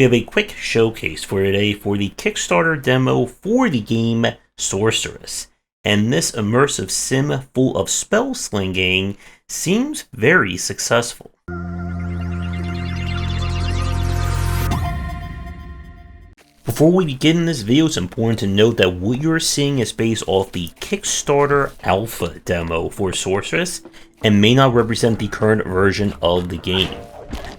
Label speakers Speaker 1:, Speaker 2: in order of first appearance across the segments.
Speaker 1: we have a quick showcase for today for the Kickstarter demo for the game Sorceress. And this immersive sim full of spell slinging seems very successful. Before we begin this video, it's important to note that what you're seeing is based off the Kickstarter alpha demo for Sorceress and may not represent the current version of the game.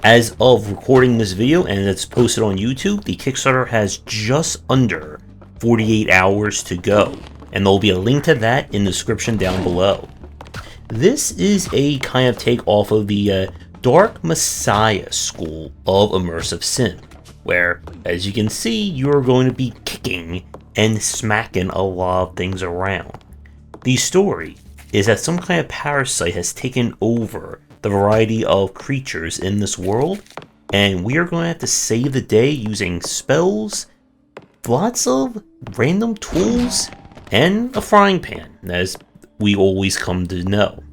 Speaker 1: As of recording this video and it's posted on YouTube, the Kickstarter has just under 48 hours to go, and there'll be a link to that in the description down below. This is a kind of take off of the Dark Messiah school of immersive sim, where, as you can see, you're going to be kicking and smacking a lot of things around. The story is that some kind of parasite has taken over the variety of creatures in this world, and we are going to have to save the day using spells, lots of random tools, and a frying pan, as we always come to know.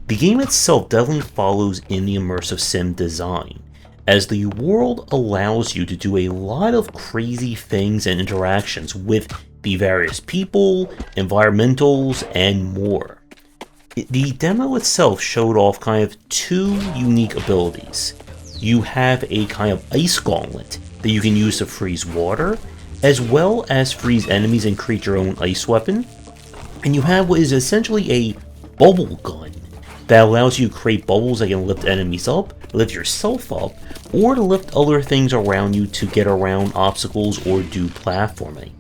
Speaker 1: The game itself definitely follows in the immersive sim design, as the world allows you to do a lot of crazy things and interactions with the various people, environmentals, and more. The demo itself showed off kind of two unique abilities. You have a kind of ice gauntlet that you can use to freeze water, as well as freeze enemies and create your own ice weapon. And you have what is essentially a bubble gun that allows you to create bubbles that can lift enemies up, lift yourself up, or to lift other things around you to get around obstacles or do platforming.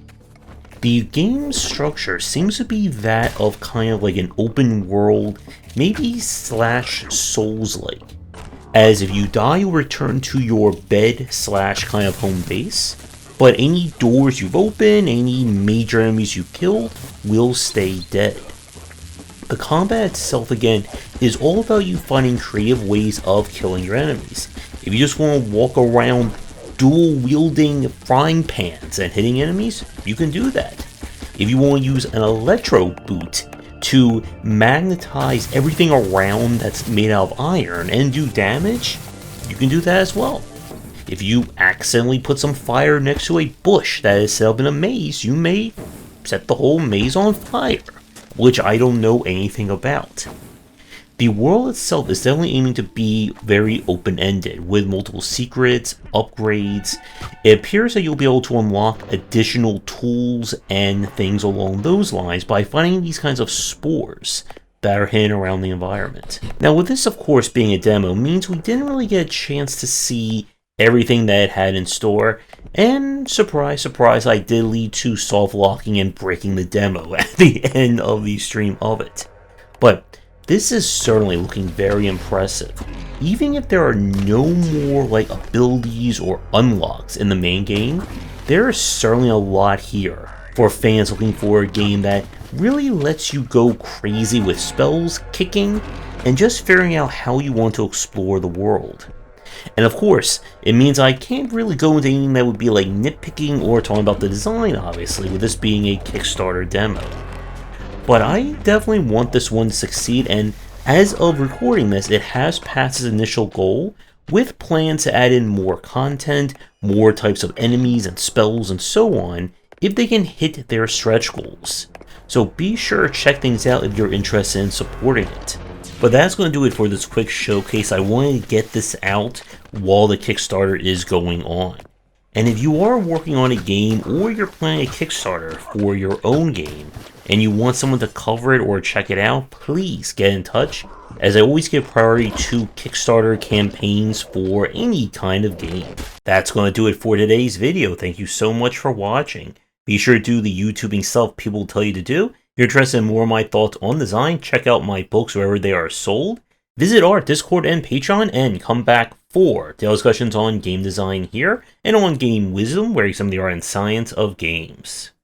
Speaker 1: The game's structure seems to be that of kind of like an open world, maybe slash Souls-like. As if you die, you'll return to your bed slash kind of home base, but any doors you've opened, any major enemies you've killed, will stay dead. The combat itself, again, is all about you finding creative ways of killing your enemies. If you just want to walk around dual-wielding frying pans and hitting enemies, you can do that. If you want to use an electro boot to magnetize everything around that's made out of iron and do damage, you can do that as well. If you accidentally put some fire next to a bush that is set up in a maze, you may set the whole maze on fire, which I don't know anything about. The world itself is definitely aiming to be very open-ended, with multiple secrets, upgrades. It appears that you'll be able to unlock additional tools and things along those lines by finding these kinds of spores that are hidden around the environment. Now, with this, of course, being a demo, means we didn't really get a chance to see everything that it had in store, and surprise, surprise, I did lead to soft locking and breaking the demo at the end of the stream of it. But this is certainly looking very impressive. Even if there are no more like abilities or unlocks in the main game, there is certainly a lot here for fans looking for a game that really lets you go crazy with spells, kicking, and just figuring out how you want to explore the world. And of course, it means I can't really go into anything that would be like nitpicking or talking about the design, obviously, with this being a Kickstarter demo. But I definitely want this one to succeed, and as of recording this, it has passed its initial goal, with plans to add in more content, more types of enemies and spells and so on, if they can hit their stretch goals. So be sure to check things out if you're interested in supporting it. But that's going to do it for this quick showcase. I wanted to get this out while the Kickstarter is going on. And if you are working on a game or you're planning a Kickstarter for your own game and you want someone to cover it or check it out, please get in touch, as I always give priority to Kickstarter campaigns for any kind of game. That's going to do it for today's video. Thank you so much for watching. Be sure to do the YouTubing stuff people tell you to do. If you're interested in more of my thoughts on design, check out my books wherever they are sold. Visit our Discord and Patreon, and come back for daily discussions on game design here, and on Game Wisdom, where you some of the art and science of games.